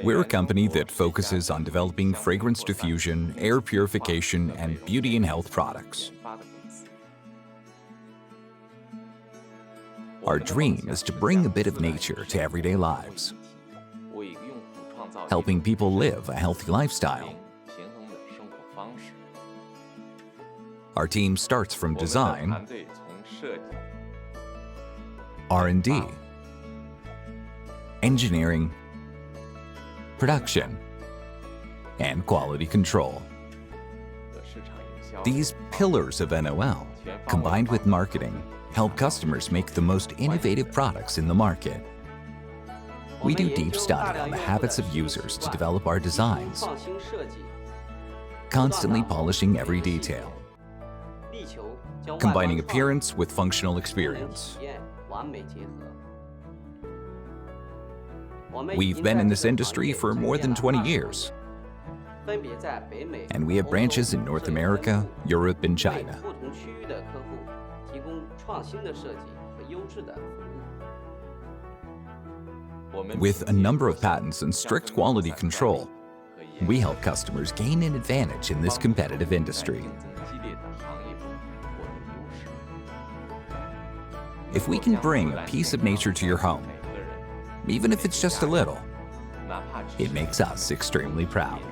We're a company that focuses on developing fragrance diffusion, air purification, and beauty and health products. Our dream is to bring a bit of nature to everyday lives, helping people live a healthy lifestyle. Our team starts from design, R&D, engineering, production, and quality control. These pillars of NOL, combined with marketing, help customers make the most innovative products in the market. We do deep study on the habits of users to develop our designs, constantly polishing every detail, combining appearance with functional experience. We've been in this industry for more than 20 years, and we have branches in North America, Europe, and China. With a number of patents and strict quality control, we help customers gain an advantage in this competitive industry. If we can bring a piece of nature to your home, even if it's just a little, it makes us extremely proud.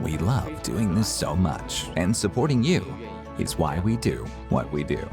We love doing this so much, and supporting you is why we do what we do.